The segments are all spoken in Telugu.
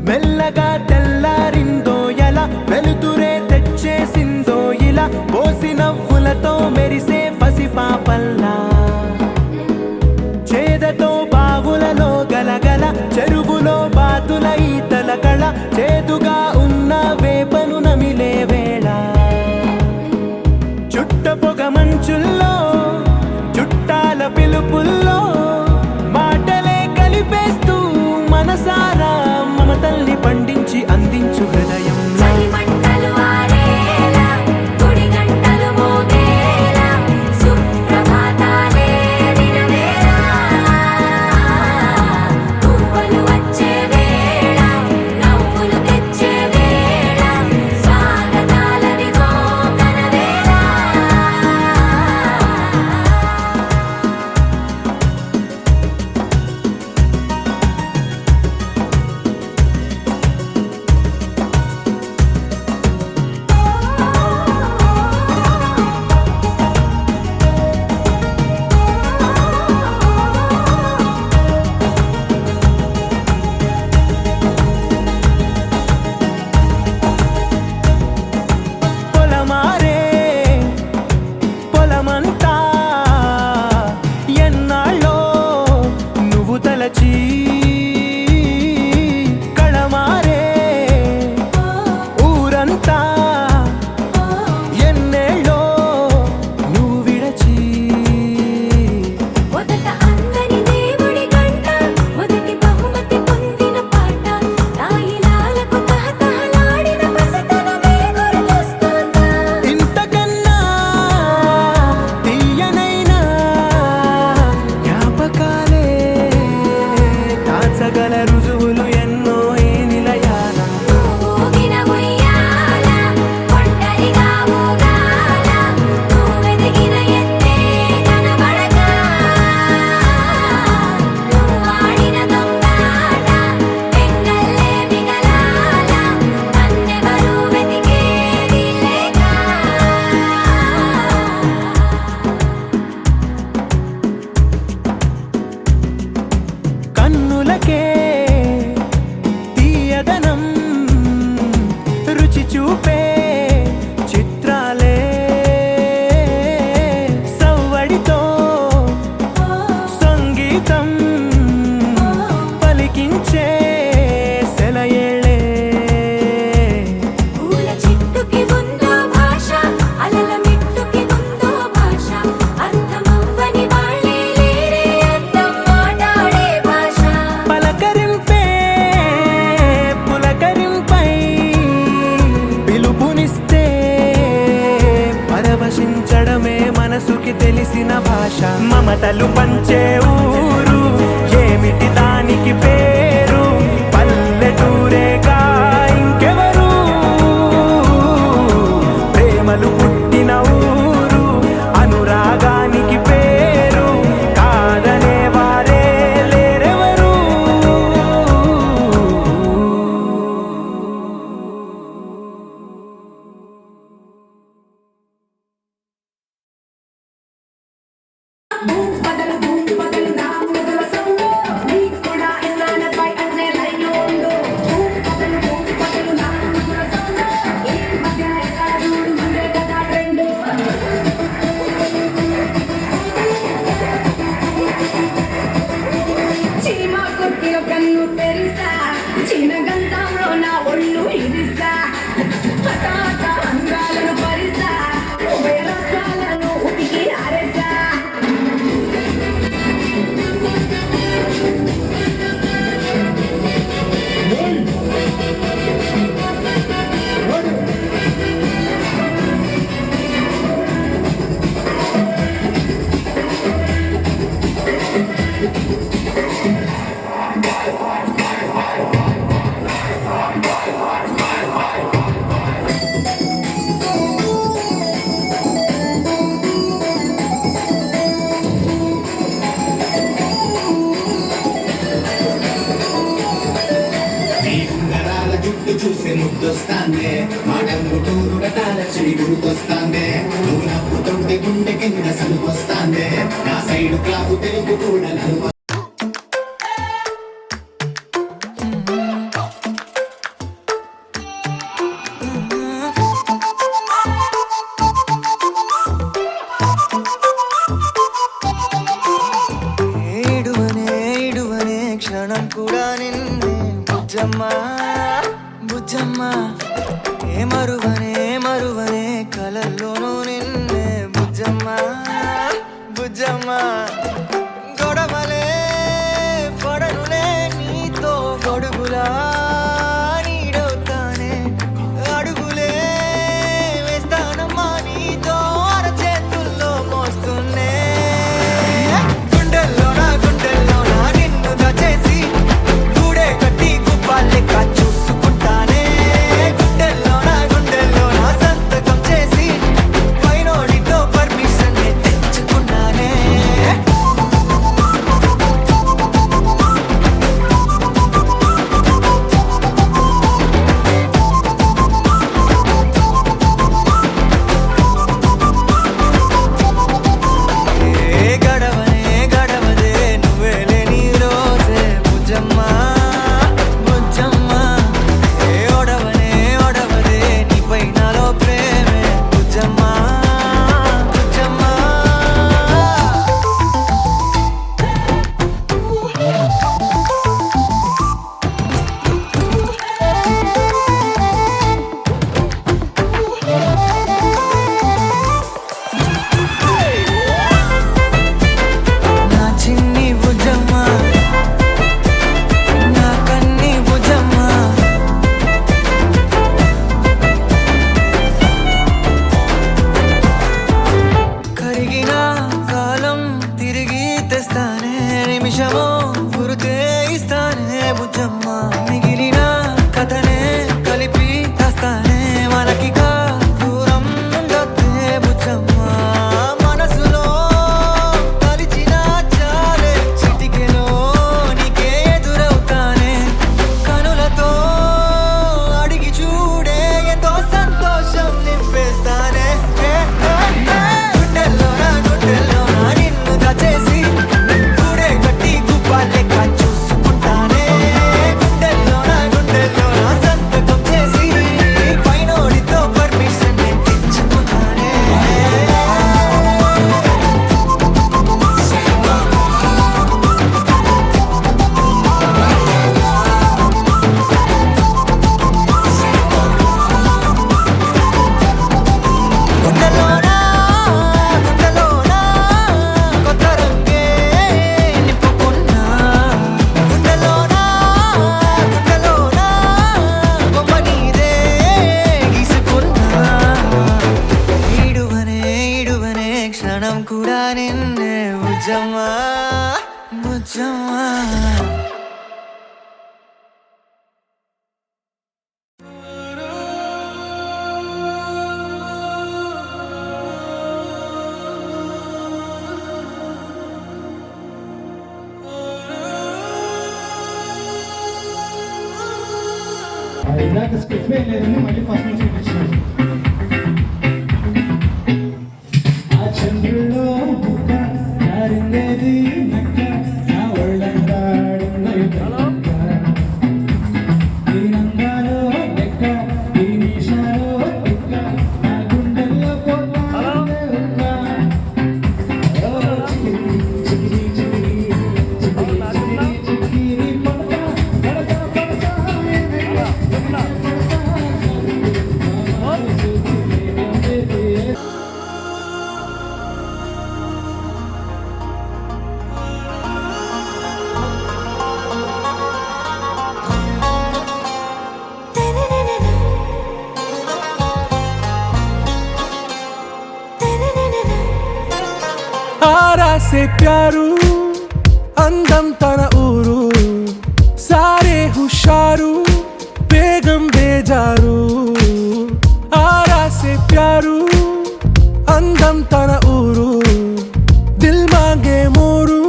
మెల్లగా తెల్లారిందో ఎలా వెలుతురే తెచ్చేసిందో ఇలా పోసి నవ్వులతో మెరిసే పసిపాపల్లా చేదతో బావులలో గలగల చెరువులో బాతుల ఈతల కళ చేదుగా ఉన్న వేపను నమిలే వేళ చుట్ట పొగ మంచుల్లో చుట్టాల పిలుపుల్లో మాటలే కలిపేస్తూ మనసారా మమతల్ని పండించి అందించు హృదయం కళమారే ఊరంతా ఎన్నేళ్ళో నువ్వు విడచి మొదట అందరి దేవుడి గంట మొదటి బహుమతి పొందిన పాట తాయిలాలకు తహతహలాడిన పసితనమే గుర్తొస్తుందా ఇంతకన్నా తీయనైనా జ్ఞాపకాలే దాచగల రుజువులు ఎన్నో ఈ నిలయాల ఊగిన ఉయ్యాల ఒంటరిగా ఊగాల నువ్వెదిగిన ఎత్తే కనబడక నువ్వాడిన దొంగాట పెంగల్లే మిగలాల నన్నెవరూ వెతికేది లేక కన్నులకే తీయదనం రుచి చూపే చిత్రాలే సవ్వడితో సంగీతం పలికించే సెలయేళే పూల చెట్టుకి ఉందో భాష అలల మిట్టుకి ఉందో భాష అర్థమవ్వని వాళ్ళే లేరే అర్థం మాట్లాడే భాష పలకరింపే పులకరింపై పిలుపునిస్తే పరవశించడమే మనసుకి తెలిసిన భాష మమతలు పంచే ఊరు ఏమిటి దానికి పేరు పల్లెటూరేగా ఇంకెవరు ప్రేమలు పుట్టిన ఊరు అనురాగానికి పేరు కాదనే వారే లేరెవరు బదలు నా మొదల సౌండ్ నీకు కూడా ఇస్తానపై అన్నే లైన్ ఉండు బదలు నా మొదల సౌండ్ ఈ మధ్య ఎక్కడ చూడు ముందే కదా ట్రెండ్ చీమ కొట్టిన కన్ను తెరిసా చిన్న గంధంలో నా ఒళ్ళు ఇరిసా హఠాత్ అంగాలను పరిసా ఉభయ రకాలను ఉతికి ఆరేసా నా సైడ్ క్లాసు తెలుగు కూడా నలువ ఏడువనే క్షణం కూడా నిన్నే బుజ్జమ్మా బుజ్జమ్మా ఏ మరువనే కలల్లోనూ నిన్నే బుజ్జమ్మా బుజ్జమ్మా గొడవలే పడనులే నీతో గొడుగులా నీడవుతానే అడుగులే వేస్తానమ్మా నీతో అరచేతుల్లో మోస్తున్నే గుండెల్లోనా నిన్ను దచేసి గూడే కట్టి గుప్పాలెక్క చూసుకుంటానే గుండెల్లోనా సంతకం చేసి పైనోడితో పర్మిషన్ తెచ్చుకున్నానే గడవదే నువ్వే లేని రోజే బుజ్జమ్మా బుజ్జమ్మా ఏ ఒడవదే నీపై నాలో ప్రేమే బుజ్జమ్మా బుజ్జమ్మా నా చిన్ని బుజ్జమ్మా నా కన్ని బుజ్జమ్మా కరిగిన కాలం తిరిగి తెస్తానే నిమిషమో గురుతే ఇస్తానే బుజ్జమ్మా మిగిలిన కథనే కలిపి తెస్తానే మనకిగా దూరం ఉండొద్దే బుజ్జమ్మా మనసులో తలిచిన చాలే చిటికెలో నీకే ఎదురవుతానే కనులతో అడిగి చూడే ఎంతో సంతోషం నింపేస్తానే గుండెల్లోనా నిన్ను దచేసి గూడే కట్టి గుప్పాలెక్క చూసుకుంటానే గుండెల్లోనా సంతకం చేసి పైనోడితో పర్మిషన్ తెచ్చుకున్నానే గుండెల్లోనా కొత్త రంగే నింపుకున్నా గుండెల్లోనా బొమ్మ నీదే గీసుకున్నా ఈడువనే క్షణం కూడా నిన్నే బుజ్జమ్మా బుజ్జమ్మా ఇందాక స్కిప్ లేదని మళ్ళీ ఫస్ట్ నుంచి చూపించాను. ఆ చంద్రుల్లో బుక్క జారిందేది నక్క నా ఒళ్ళంతా ఆడింది నక్క. ఈ నందాలో లెక్క ఈ నిమిషాలో లెక్క నా గుండెల్లో పోతానే ఉక్క. ఓ చికిరి చికిరి చికిరి చికిరి చికిరి చికిరి పడతా आरा से प्यारू అందం తన ఊరు సారే హుషారు బేగం బేజారు ఆరా సే ప్యారు అందం తన ఊరు దిల్ మాంగే మోరు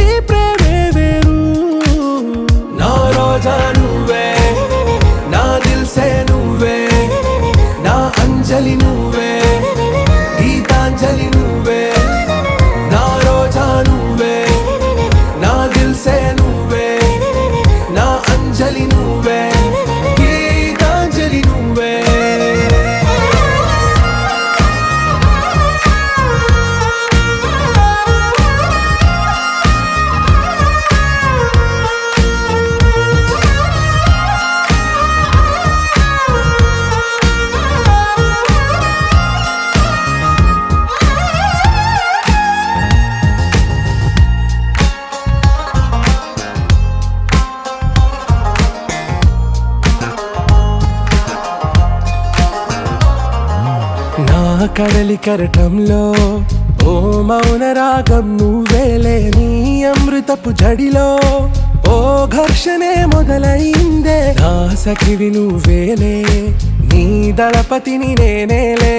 ఈ ప్రేమే వేరు నా రోజా నువ్వే నా దిల్ సే నువ్వే నా అంజలి నువ్వే గీతాంజలి నువ్వే నా కడలి కరటంలో ఓ మౌన రాగం నువ్వేలే, నీ అమృతపు జడిలో ఓ ఘర్షణే మొదలైందే, నా సఖివి నువ్వేలే, నీ దళపతిని నేనేలే,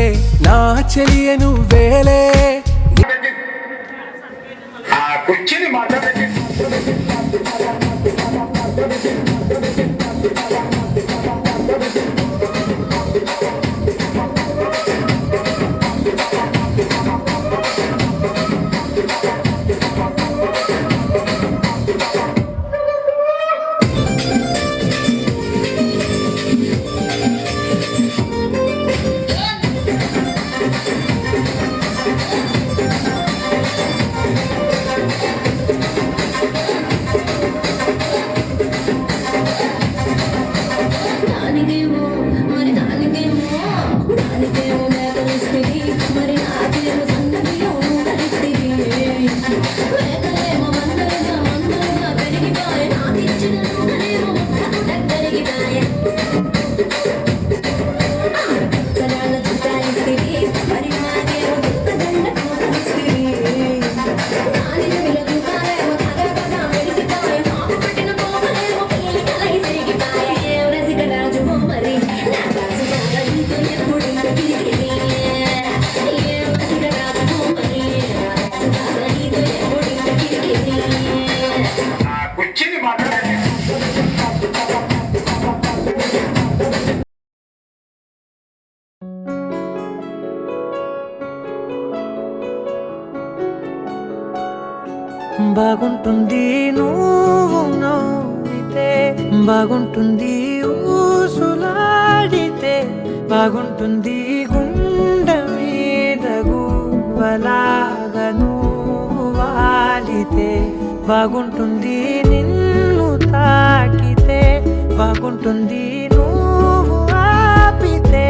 నా చెలియ నువ్వేలే. నానిదేమో మరి నానిదేమో నానిదేమో మేకలిస్తుంది, మరి నాకేమో సంగతిలో కలిస్తుంది. మేకలేమో మందలుగా మందలుగా పెరిగిపోయే, నాకిచ్చిన నూనెలేమో ముక్కలు దగ్గరిగిపోయే. ఆడపచ్చరాళ్ళ చుట్టాయిస్తుంది, మరి నాకేమో గుత్తదండకు కలిస్తుంది. నాని పిల్లలుగాలేమో తగరగా మెరిసిపోయే, మాకు పెట్టిన పోగలేమో పిల్లలు కలగి సిరిగిపోయే. రసికరాజు మరి నా బాసుగా నీతో ఎప్పుడు తిరిగి, రసికరాజు మరి నా బాసుగా నీతో ఎప్పుడు తిరిగి. బాగుంటుంది నువ్వు నవ్వితే, బాగుంటుంది ఊసులాడితే, బాగుంటుంది గుండె మీద గువ్వలాగా నువ్వు వాలితే, బాగుంటుంది నిన్ను తాకితే, బాగుంటుంది నువ్వు ఆపితే,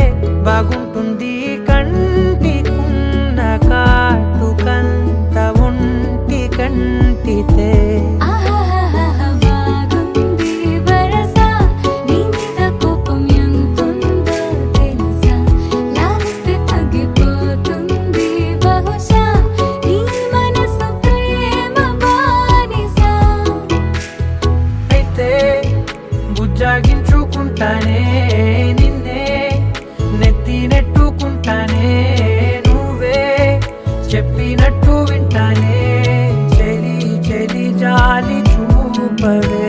బాగుంటుంది కంటికున్న కాటుకంత ఒంటి కంటితే. ఆహాహాహా బాగుంది వరస, నీ మీద కోపం ఎంతుందో తెలుసా, లాలిస్తే తగ్గిపోతుంది బహుశా, నీ మనసు ప్రేమ బానిస. అయితే బుజ్జాగించుకుంటానే నిన్నే, నెత్తి నెట్టుకుంటానే, నువ్వే చెప్పినట్టు వింటానే, చెలి చెలి జాలి చూపవే.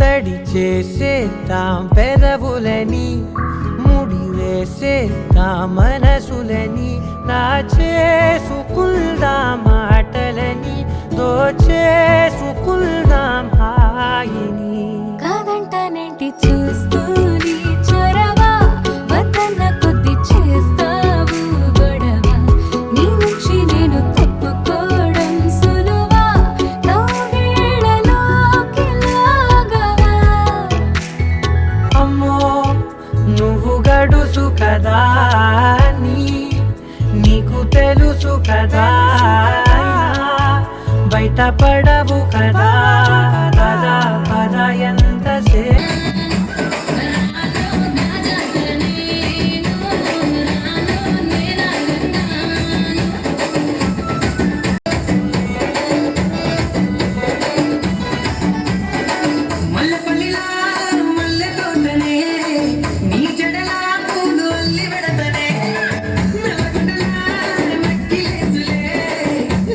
తడి చేసేద్దాం పెదవులని, ముడి వేసేద్దాం మనసులని, నా చేసుకుందాం మాటలని, దోచేసుకుందాం హాయిని. కాదంటానేంటి చూస్తూ నీ చొరవ, వద్దన్న కొద్ది చేస్తావు గొడవ, నీ నుంచి నేను తప్పుకోవడం సులువా, నవ్వేళ్ళలోకి లాగవా. అమ్మో నువ్వు గడుసు కదా, నీకు తెలుసు కదా, బయట పడవు కదా, పద పద ఎంతసేపు. మల్లెపల్లిలా మల్లె తోటనే, నీ జడలా పూలు అల్లి పెడతనే, నల్లగొండలా మక్కిలేసులే,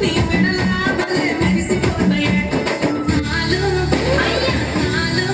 నీ మెడలా భలే మెరిసిపోతాయే. చాలు అయ్యా చాలు,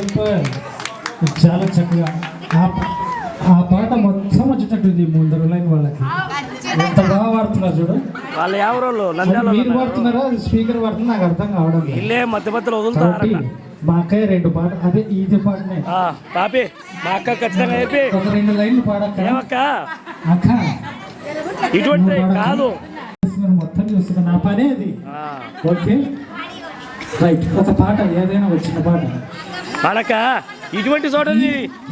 సూపర్. చాలా చక్కగా ఆ పాట మొత్తం వచ్చేటట్టుంది ముందర లైన్ వాళ్ళకి. ఎంత బాగా వాడుతున్నారు చూడు. వాళ్ళు ఎవరు మీరు వాడుతున్నారా స్పీకర్ వాడుతున్నా నాకు అర్థం కావడం లేదు. ఇల్లే మధ్య మధ్యలో కాబట్టి మా అక్కయ్య 2 పాట అదే ఇది పాటనే పాపి మా అక్క ఖచ్చితంగా చెప్పి ఒక 2 లైన్లు పాడక్క. ఏమక్క అక్క ఇటువంటి కాదు మొత్తం చూస్తున్నా నా పనే అది. Okay right. ఒక పాట ఏదైనా వచ్చిన పాట పాడక ఇటువంటి చోట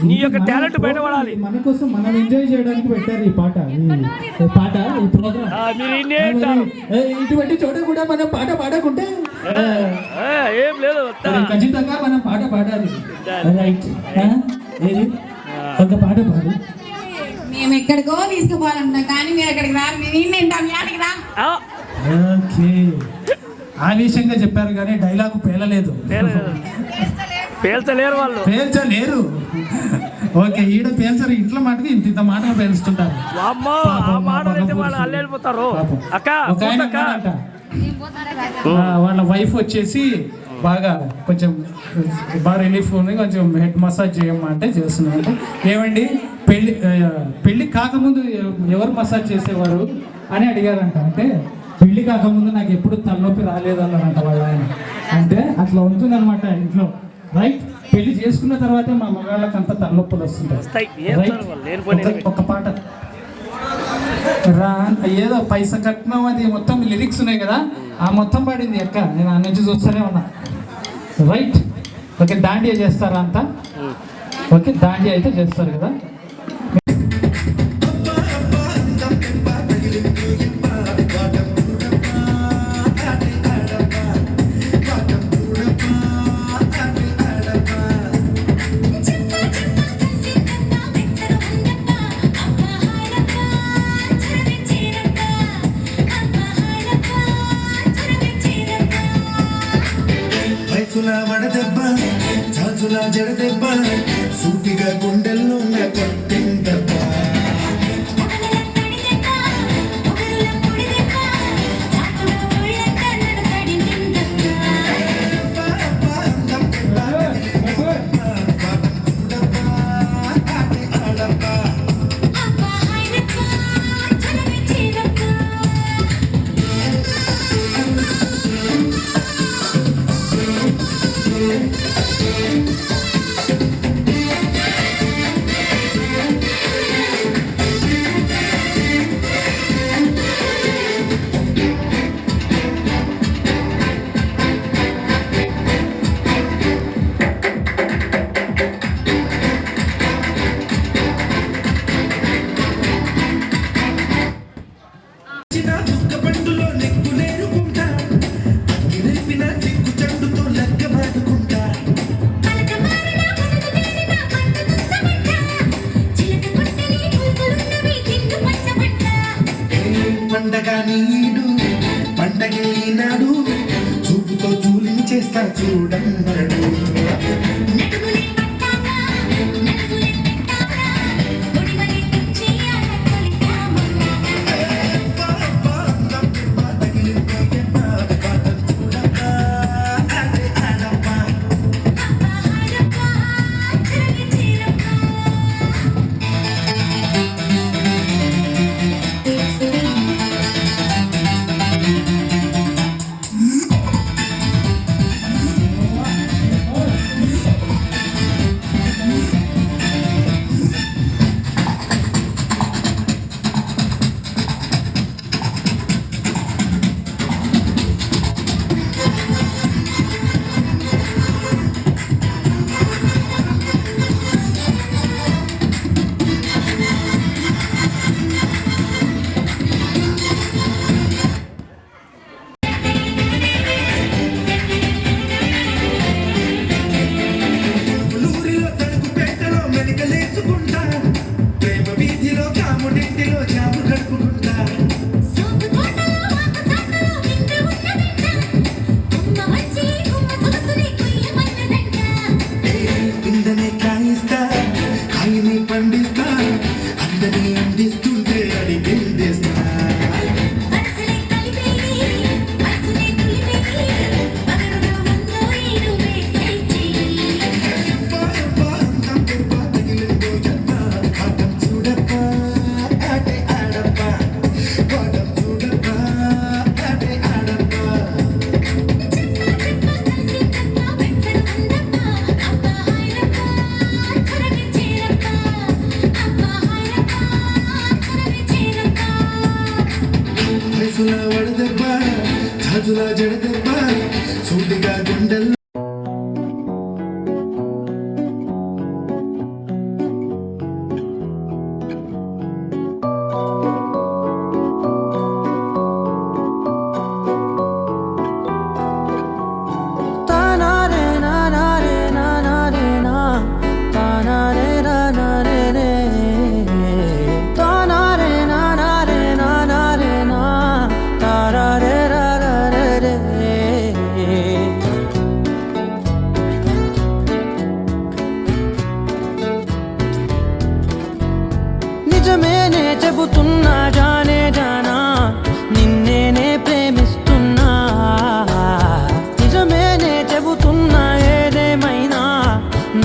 నీ యొక్క టాలెంట్ బయటపడాలి. మన కోసం మనం ఎంజాయ్ చేయడానికి పెట్టారు ఈ పాట ఈ ప్రోగ్రామ్. మీరు ఇటువంటి చోట కూడా మనం పాట పాడకుంటే ఏం లేదు ఖచ్చితంగా మనం పాట పాడాలి. రైట్. ఏది ఒక పాట పాడు. మేము ఎక్కడికో తీసుకుపోవాలన్నా కానీ మీరు ఎక్కడికి రారు. మేము ఏంటాం యాడికి రా. ఓకే ఆవేశంగా చెప్పారు కానీ డైలాగ్ పేలలేదు. పేల్చలేరు వాళ్ళు పేల్చలేరు. ఓకే ఈడ పేల్చరు. ఇంట్లో మాటకి ఇంత మాటలు పేలుస్తుంటారు. వాళ్ళ వైఫ్ వచ్చేసి కొంచెం బాగా రిలీఫ్ ఉంది, కొంచెం హెడ్ మసాజ్ చేయమంటే చేస్తున్నాం. అంటే ఏమండి పెళ్ళి కాకముందు ఎవరు మసాజ్ చేసేవారు అని అడిగారంట. అంటే పెళ్లి కాకముందు నాకు ఎప్పుడు తలనొప్పి రాలేదన్నారంట వాళ్ళ ఆయన. అంటే అట్లా ఉంటుందన్నమాట ఇంట్లో. రైట్. పెళ్లి చేసుకున్న తర్వాతే మా మగాళ్ళకి అంత తలనొప్పులు వస్తుంటాయి. ఒక పాట ఏదో పైసా కట్నం అది మొత్తం లిరిక్స్ ఉన్నాయి కదా, ఆ మొత్తం పాడింది అక్క. నేను ఆ నుంచి చూస్తూనే ఉన్నా. రైట్. ఓకే దాండియా చేస్తారా అంతా? ఓకే దాండియా అయితే చేస్తారు కదా. వడదెబ్బ చాచులా జడదెబ్బ సూటిగా గుండెల్లో కొట్టిందెబ్బ. పండగ నీడు పండగే నాడు చూపుతో చూలిని చేస్తా చూడన్నాడు. చెబుతున్నా జానే జానా నిన్నేనే ప్రేమిస్తున్నా నిజమేనే చెబుతున్నా ఏదేమైనా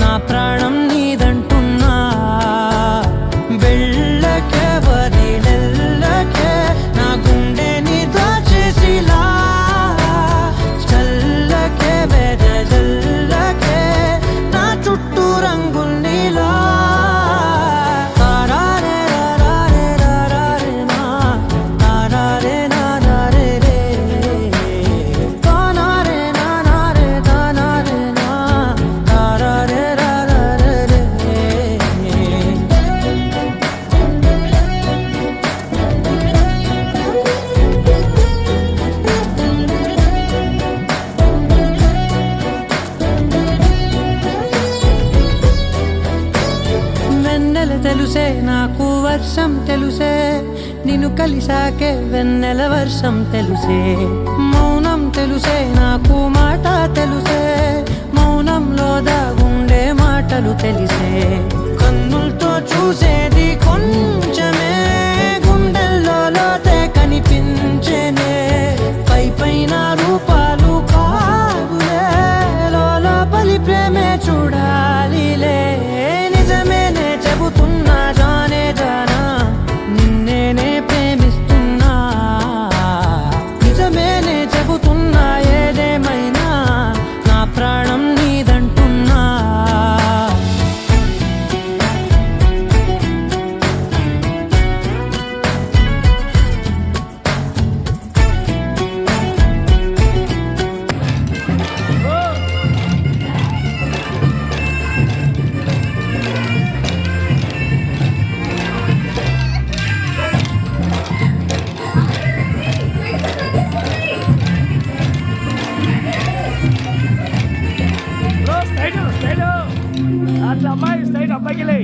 నా ప్రాణం నీదంటున్నా వెళ్ళకే వదిలెళ్ళకే నా గుండెని దాచేసిలా చల్లకే వెదజల్లకే నా చుట్టూ రంగుల్నిలా తెలుసే నాకు వర్షం తెలుసే నిన్ను కలిసాకే వెన్నెల వర్షం తెలుసే మౌనం తెలుసే నాకు మాట తెలుసే మౌనంలో దాగుండే మాటలు తెలిసే కన్నులతో చూసేది కొంచెమే గుండెల్లో లోతే కనిపించేనే పై పైన రూపాలు కాదులే లోపలి ప్రేమే చూడాలిలే నిజమేనే చెబుతున్నా జానే జానా నిన్నేనే ప్రేమిస్తున్నా నిజమేనే చెబుతున్నా ఏదేమైనా నా ప్రాణం నీదంటున్నా అట్లా అమ్మాయి స్ట్రైట్ అబ్బాయికి లే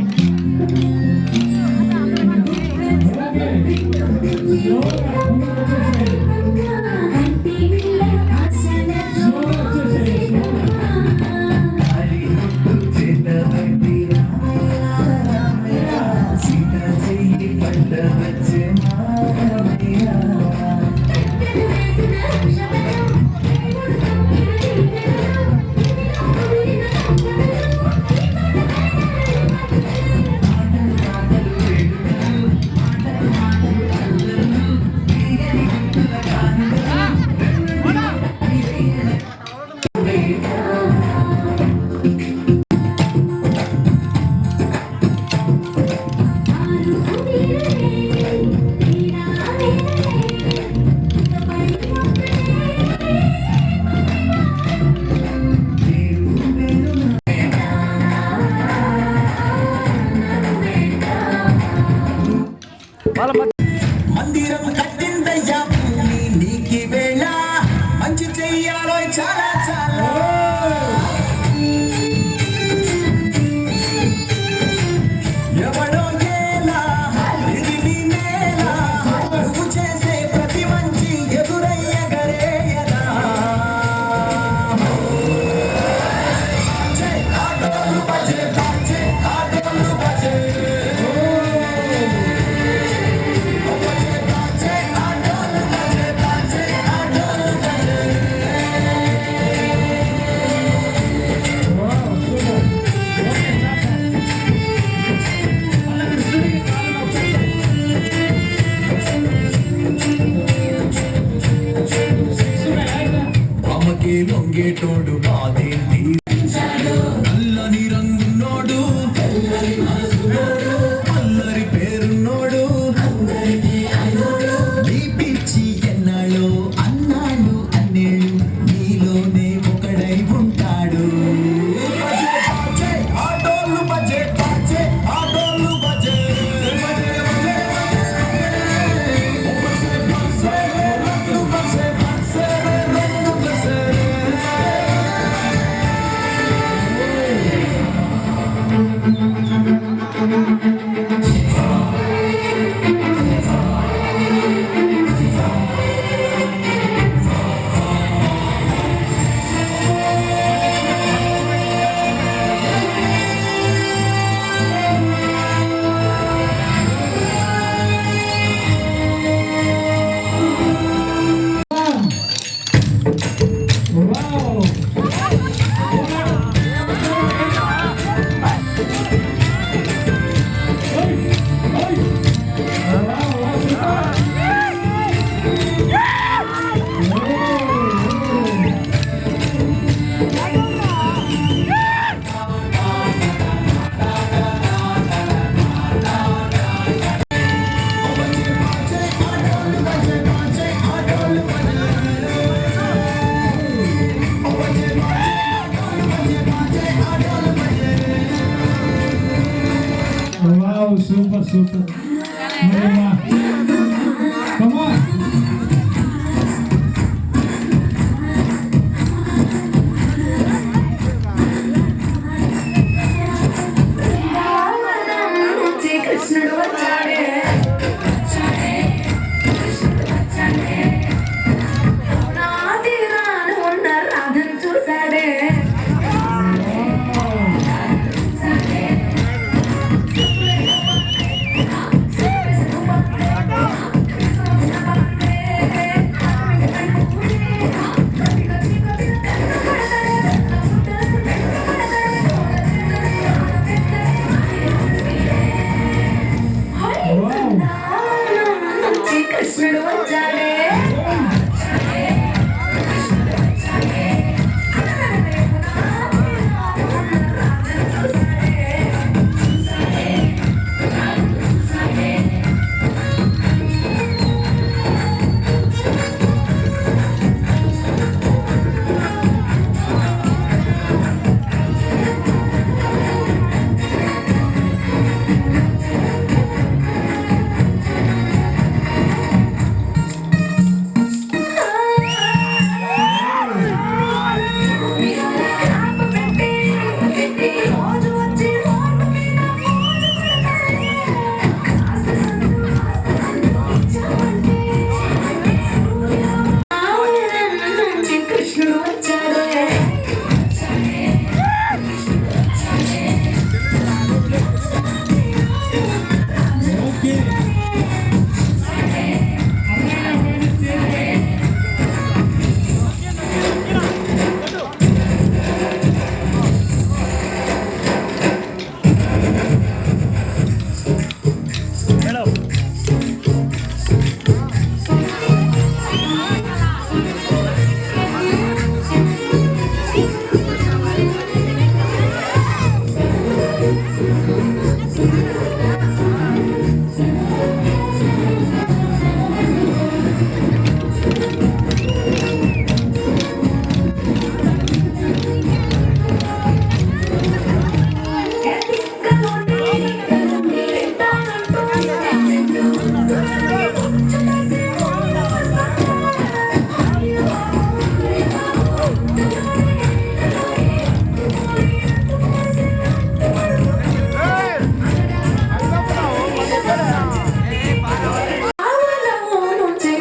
మందిరం కట్టిందయ్యా భూమి నీకి వేళ మంచి చెయ్యాలో చాలా చాలా ఎవడో ఎలా ఇది నీ నేల నువ్వు చేసే ప్రతి మంచి ఎదురయ్యగరేయదా ఆటోలు బజే ఆటోలు బజే వావ్ సూపర్ సూపర్ కమాన్ కృష్ణుడు వచ్చాడే నా తీరాను ఉన్న రాధను చూశాడే కృష్ణుడు వచ్చాడే కృష్ణుడు వచ్చాడే మేడం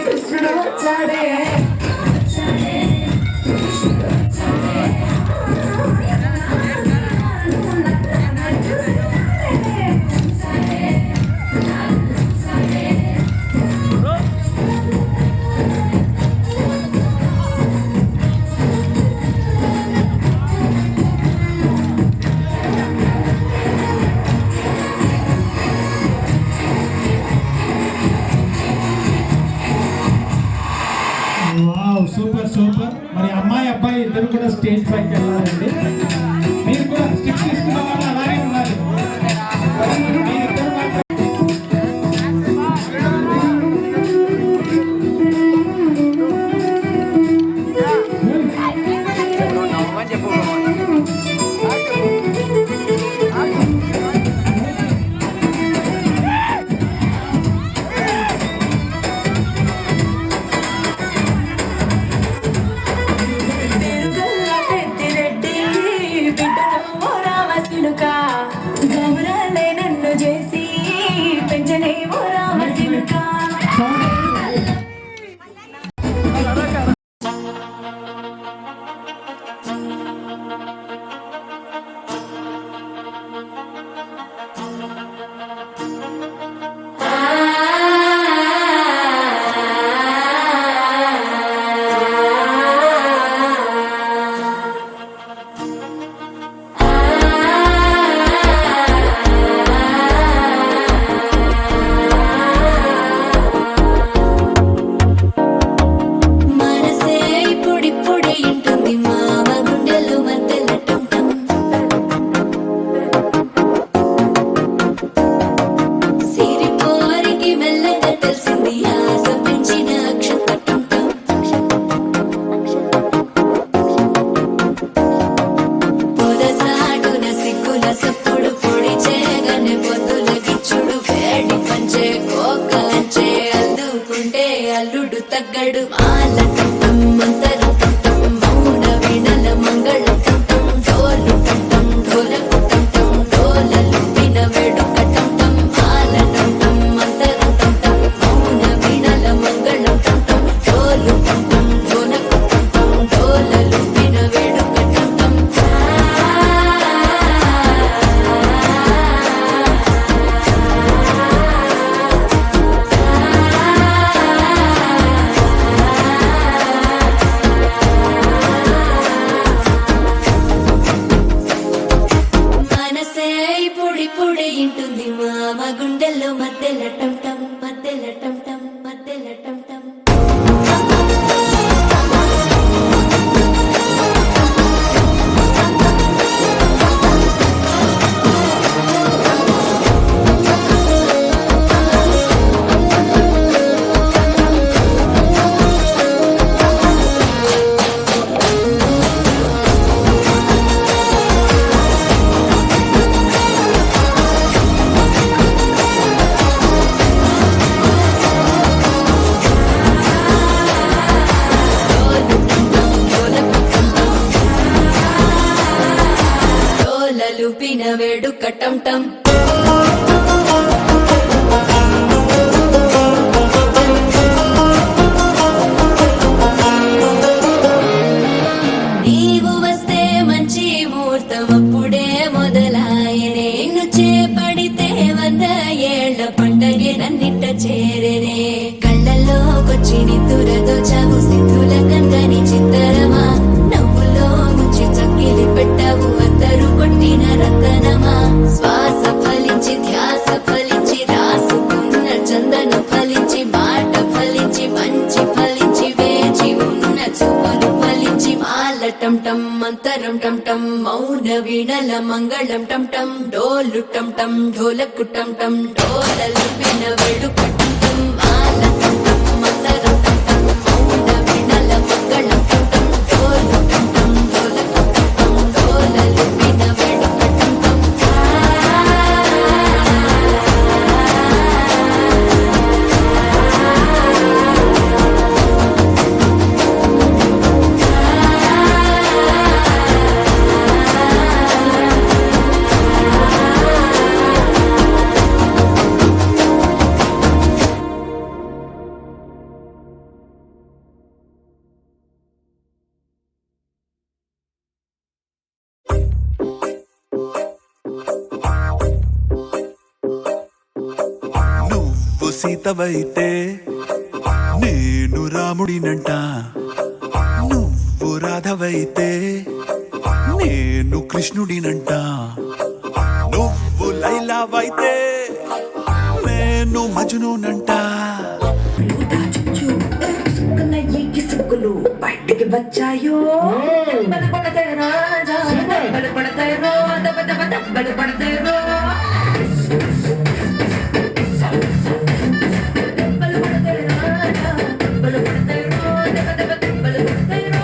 కృష్ణుడు వచ్చాడే వావ్ సూపర్ సూపర్ మరి అమ్మాయి అబ్బాయి ఇద్దరు కూడా స్టేజ్ పైకి వెళ్ళాలండి మీరు కూడా స్టిక్ తీసుకున్న వాళ్ళు అలాగే ఉండాలి మీ ఇద్దరు మాత్రం పెద్దిరెడ్డి బిడ్డను రామసిలుక గౌరాలే నన్ను చేసి పెంచనేమో రామసిలుక సప్పుడు పొడి చేయగానే పొద్దులకిచ్చుడు పిలిచాడు మాల టం మంతరం టం మౌన వీణల మంగళం టం డోలు టం ఢోలకు టం డోలలు విన వేడుక టం మాల టం మంతరం టం మౌన వీణల మంగళం టం డోలు టం ఢోలకు టం డోలలు విన వేడుక టం మనసే పొడి పొడి ఇంటుంది మామ గుండెల్లో మధ్యల టం టం మధ్యల టం టం మధ్యల టం టం డోలలు పిన వేడుక టం టం నీవు వస్తే మంచి ముహూర్తం అప్పుడే మొదలాయనే నిన్ను చేపడితే 100 ఏళ్ల పండగే నన్నిట్ట చేరేనే కళ్ళల్లోకొచ్చి నిద్దురతో చావు సిద్ధుల కందని చిత్తరమా నవ్వులో ముంచి చక్కిలి పెట్టావు అద్దరు కొట్టిన రతనమా శ్వాస ఫలించి ధ్యాస ఫలించి రాసుకున్న చందన ఫలించి మాట ఫలించి మంచి ఫలించి వేచి ఉన్న చూపులు ఫలించి మాల టం టం మంతరం టం టం మౌన వీణల మంగళం టం టం డోలు టం టం ఢోలకు టం టం డోలలు విన వేడుక టం టం మాల టం టం మంతరం టం టం మౌన వీణల మంగళం టం టం డోలు టం టం ఢోలకు టం టం డోలలు విన వేడుక టం టం నువ్వు సీతవైతే నేను రాముడినంట, నువ్వు రాధవైతే నేను కృష్ణుడినంట, నువ్వు లైలావైతే నేను మజ్నూనంట. బయటికి వచ్చాయో దెబ్బలు పడతాయి రాజా దెబ్బలు పడతాయి రో దెబ్బ దెబ్బ దెబ్బలు పడతాయి రో దెబ్బలు పడతాయి రాజా దెబ్బలు పడతాయి రో దెబ్బ దెబ్బ దెబ్బలు పడతాయి రో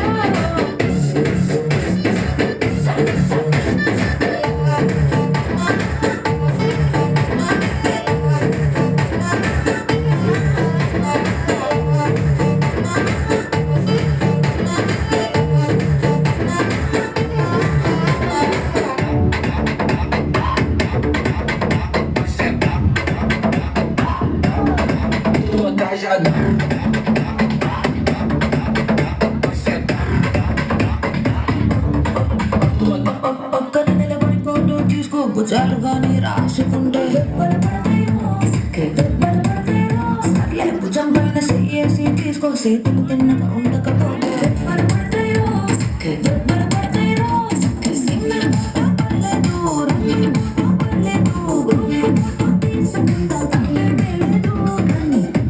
పక్కన నిలబడి ఫోటో తీసుకో భుజాలు గాని రాసుకుంటే దెబ్బలు పడతాయో దెబ్బలు పడతాయో సర్లే భుజం పైన చేసి తీసుకో చేతులు తిన్నగా ఉండకపోతే దెబ్బలు పడతాయో దెబ్బలు పడతాయో సింగల్ పర్లేదు రంగిని పర్లేదు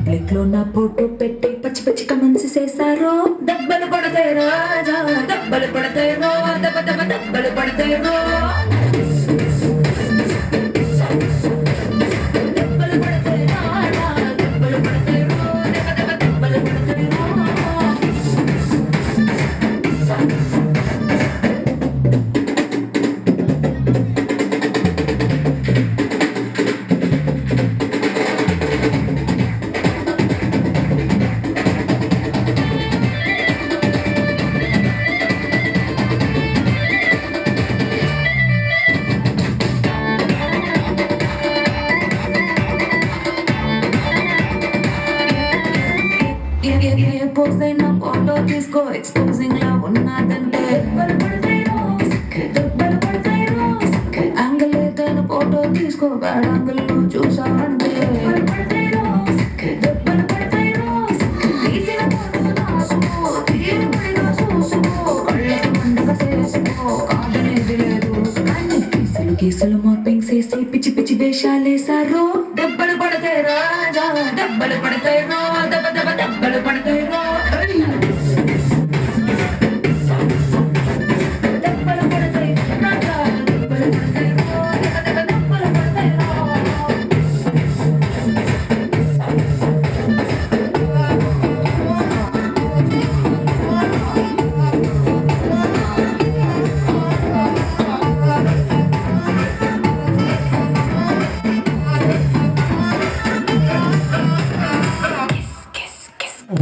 ప్లేట్లో నా ఫోటో పెట్టి పచ్చి పచ్చి కమెంట్స్ చేశారో దెబ్బలు పడతాయి రాజా దెబ్బలు పడతాయి రో దెబ్బ దెబ్బ దెబ్బలు పడతాయి రో దెబ్బలు పడతాయి రాజా దెబ్బలు పడతాయి రో దెబ్బ దెబ్బ దెబ్బలు పడతాయి రో పోస్ట్ అయినా ఫోటో తీసుకో ఎక్స్పోజింగ్ లా ఉన్నదంటే యాంగిల్ ఏదైనా ఫోటో తీసుకో బ్యాడ్ యాంగిల్ లో చూసావంటే కేసులు మార్పింగ్ చేసి పిచ్చి పిచ్చి వేషాలేసారు దెబ్బలు పడతాయి రాజా దెబ్బలు పడతాయి రో దెబ్బ దెబ్బ దెబ్బలు పడతాయి రో దెబ్బలు పడతాయి రాజా దెబ్బలు పడతాయి రో దెబ్బ దెబ్బ దెబ్బలు పడతాయి రో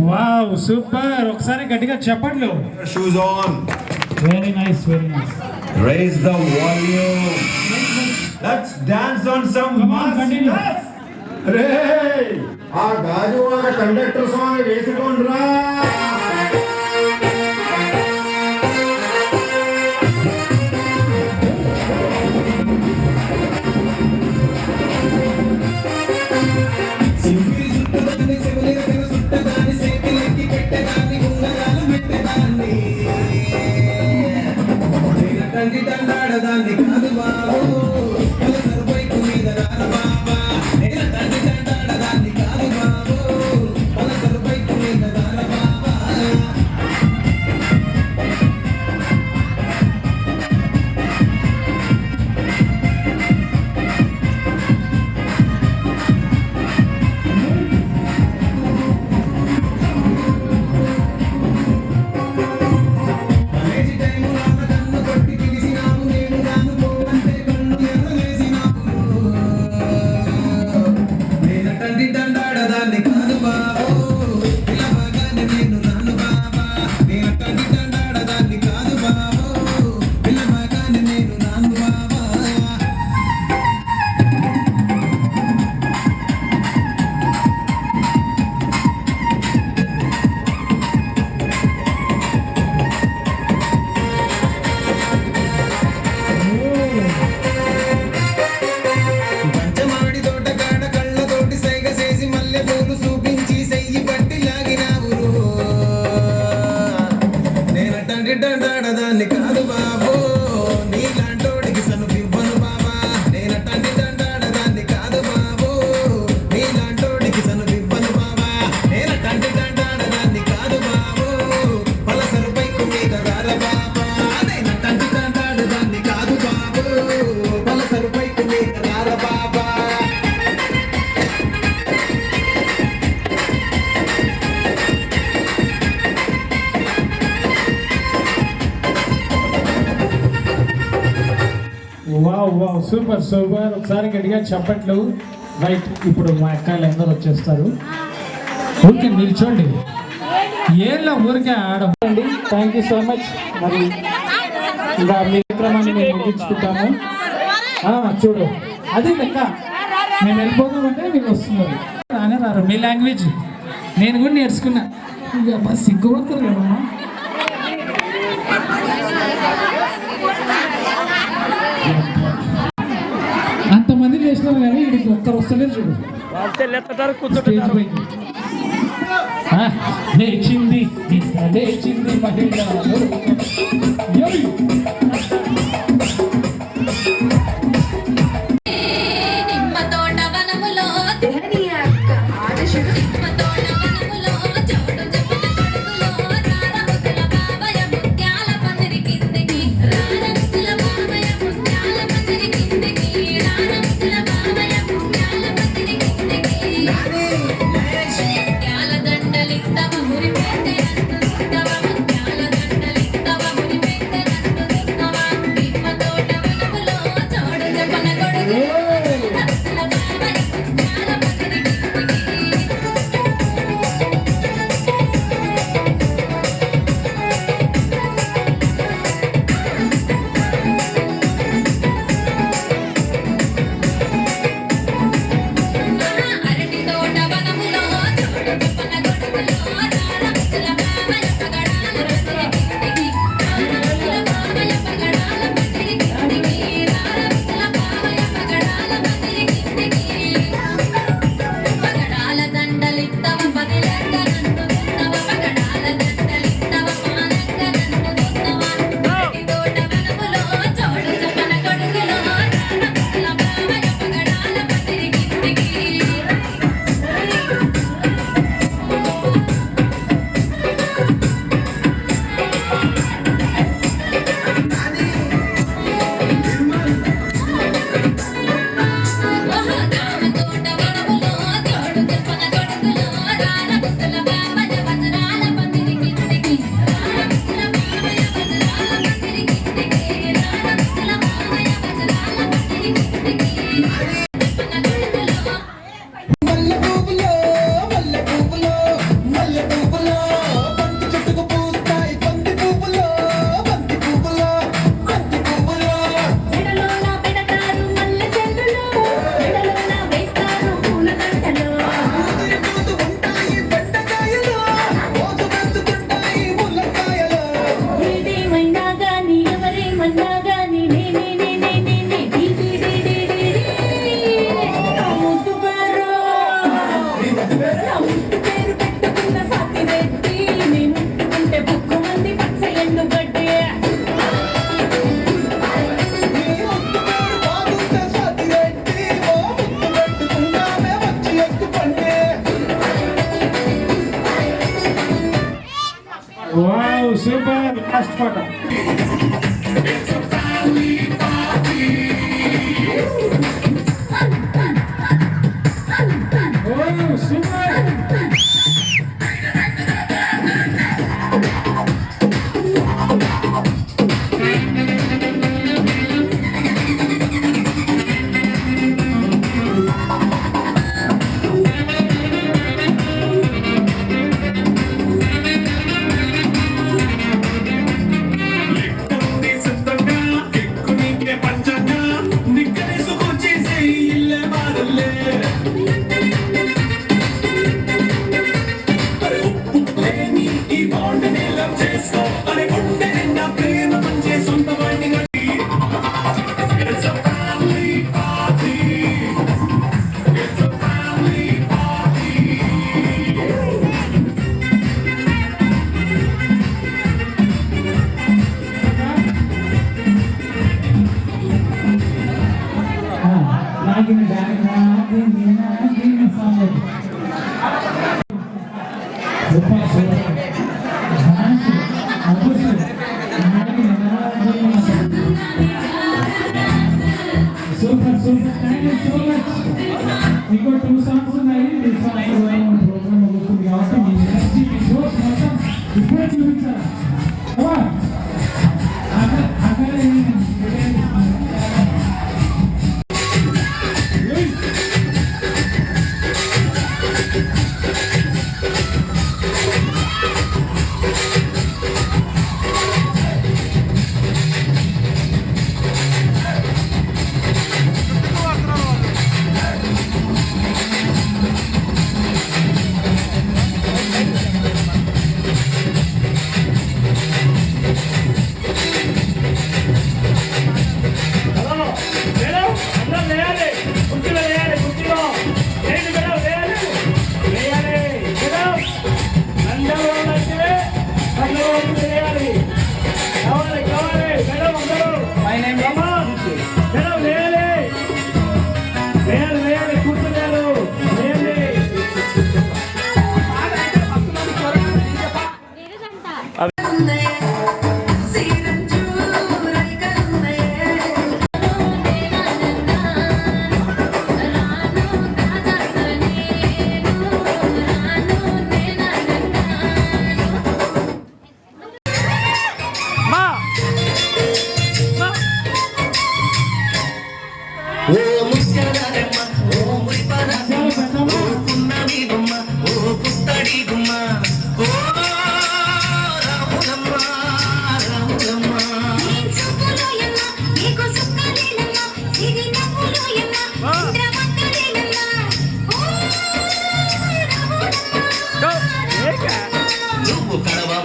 వావ్ సూపర్, ఒకసారి గట్టిగా చెప్పట్లు. Shoes on. Very nice, very nice. Raise the volume. Let's dance on some Come on, continue. mass. Hey! ఆ గాజు ఒక కండక్టర్ సాంగ్ వేసుకోండిరా. దాన్ని కాదు బాబు సరిపోయి మీద రాను బాబా నేను తండ్రి దాన్ని కాదు బాబు సరిపోయి మీద రాను బాబా దాన్ని కాదు బాబు ఇలా బాగానే నేను రాను బాబా నేను తండ్రి దాన్ని కాదు బాబు ఇలా బాగానే నేను రాను బాబా పంచమాడి తోట కాడ కళ్ళతోటి సైగ చేసి మల్లె పూలు చూపించి సెయ్యి పట్టి లాగినావు నేనటండి దాన్ని కాదు బాబు నీలాంటోడికి సనుపివ్వను బాబా నేనటండి దాన్ని కాదు బాబు నీలాంటోడికి సనుపివ్వను బాబా నేనటండి దాన్ని కాదు బాబు పలసరు బైకు మీద రార బాబా నేనటండి దాన్ని కాదు బాబు పలసరు బైకు మీద రార బాబా వావ్ వావ్ సూపర్ సూపర్, ఒకసారి గట్టిగా చెప్పట్లు. రైట్, ఇప్పుడు మా అక్కాయిలు అందరూ వచ్చేస్తారు. ఊరికే నిల్చోండి, ఏళ్ళ ఊరికే ఆడండి. Thank you so much. మరి ఇంకా మీ కార్యక్రమాన్ని మేము ముగించుకుంటాము. చూడు, అది లెక్క. మేము వెళ్ళిపోతామంటే వీళ్ళు వస్తున్నారు. రానే రారు మీ లాంగ్వేజ్ నేను కూడా నేర్చుకున్నా. సిగ్గుపడతారు కదమ్మా. అంతమంది చేసినారు కానీ వీడికి ఒక్కరు వస్తలేదు చూడు. స్టేజ్ పైకి లేచింది లేచింది మహిళ. నిమ్మ తోట వనములో దేహని అక్క ఆదేశుడు నిమ్మ తోట వనములో చోటు చెప్పుల కడుగులో రారముతుల బాబయ్య ముత్యాల పందిరి కిందకి రారముతుల బాబయ్య ముత్యాల పందిరి కిందకి రారముతుల బాబయ్య ముత్యాల పందిరి కిందకి ముత్యాల దండలిత్తవ మురి పెట్టె నన్ను సిద్ధవ ముత్యాల దండలిత్తవ మురి పెట్టె నన్ను సిద్ధవ ఫస్ట్ ఫోటో. ఇంకో 2 సాంగ్స్ ఉన్నాయి. 2 సాంగ్స్ ప్రోగ్రామ్ అవుతుంది కాబట్టి మీ ఎనర్జీ మీ జోష్ మొత్తం ఇప్పుడే చూపించాలి.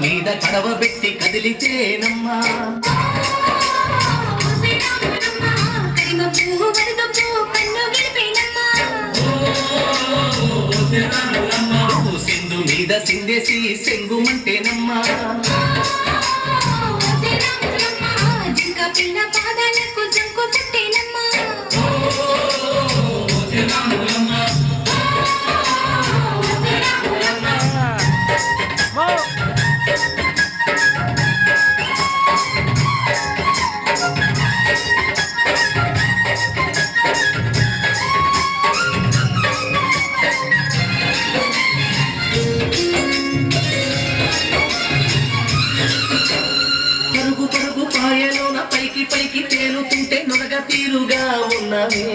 మీద కడవ పెట్టి కదిలితేనమ్మా సింధు మీద సిందేసి సెంగుమంటేనమ్మా పిల్ల పాదాలకు జంకు పుట్టేనమ్మా పరుగు పరుగు పాయలోన పైకి పైకి తేలుతుంటే నొరగ తీరుగా ఉన్నవే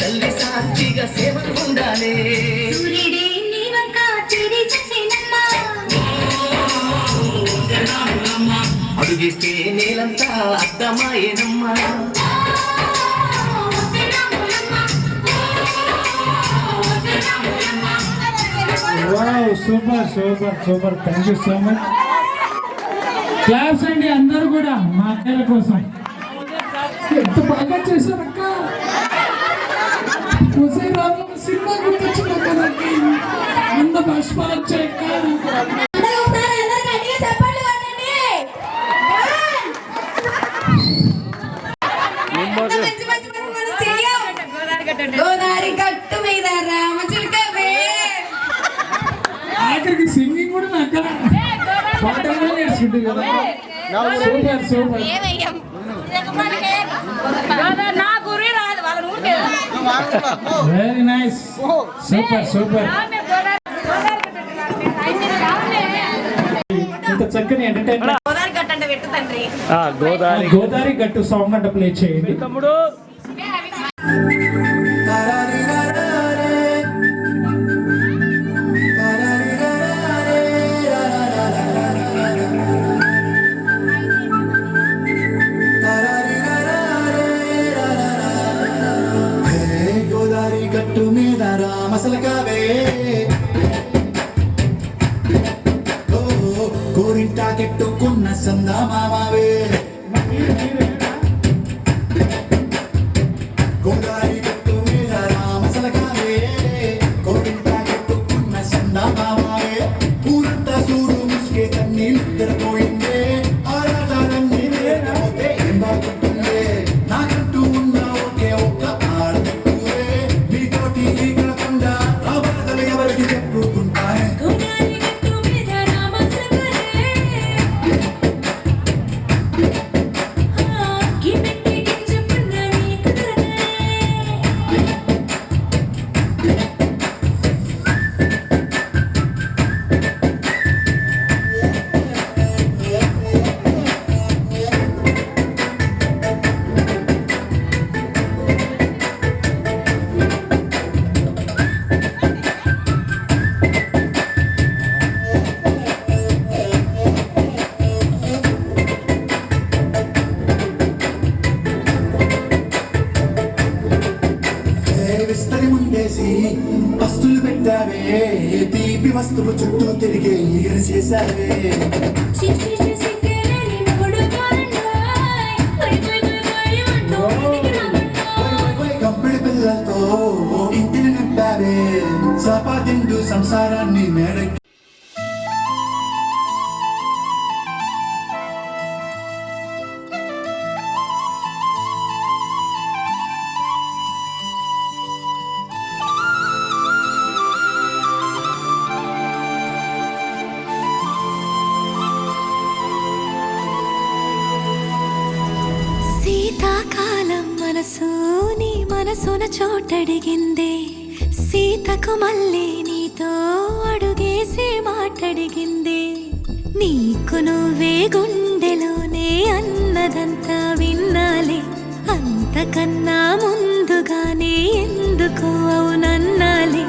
తల్లి సాక్షిగా సేవకుండాలే అడుగిస్తే నేలంతా అర్థమాయేనమ్మా super super super thank you so much. Claps అండి అందరూ కూడా మా అక్కల కోసం. ఎంత బాగా చేశారక్క. సినిమా గుర్తొచ్చింది నాకు. అంత పుష్పాచక గోదావరి గట్టు మీద రామచిలుకవే. ఆఖరికి సింగింగ్ కూడా నాకు పాటలు కూడా నేర్చుకుంటుంది కదా. Super super. Very nice. Super super. ఇంత చక్కని ఎంటర్టైన్మెంట్. గోదావరి గట్టు సాంగ్ అంటే ప్లే చేయండి తమ్ముడు. గోదావరి గట్టు మీద రామసలకావే, గోరింటాకెట్టుకున్న సందా మామావే. గోదావరి గట్టు మీద రామసలకావే, గోరింటాకెట్టుకున్న సందా మామావే. ఊరంతా చూడు ముసుకే తన్ని నిద్రపోయిందే, ఆరాటాలన్నీ లేకపోతే ఏం బాగుంటుందే. నాకంటూ ఉన్న ఒకే ఒక్క ఆడపిల్లే, మీతోటి కాకుండా ఆ బాధలు ఎవరికి చెప్పుకుంటానే. విస్తరి ముందేసి వస్తువులు పెట్టావే, తీపి వస్తువు చుట్టూ తిరిగే ఈగలు చేశావే. కంపెడి పిల్లలతో ఇంటిని నింపావే, సంపాదిండు సంసారాన్ని మేడకి. శీతాకాలం మనసు నీ మనసున చోటడిగిందే, సీతకు మళ్ళీ నీతో అడుగేసి మాటడిగిందే. నీకు నువ్వే గుండెలోనే అన్నదంతా విన్నాలే, అంతకన్నా ముందుగానే ఎందుకు అవునన్నాలే.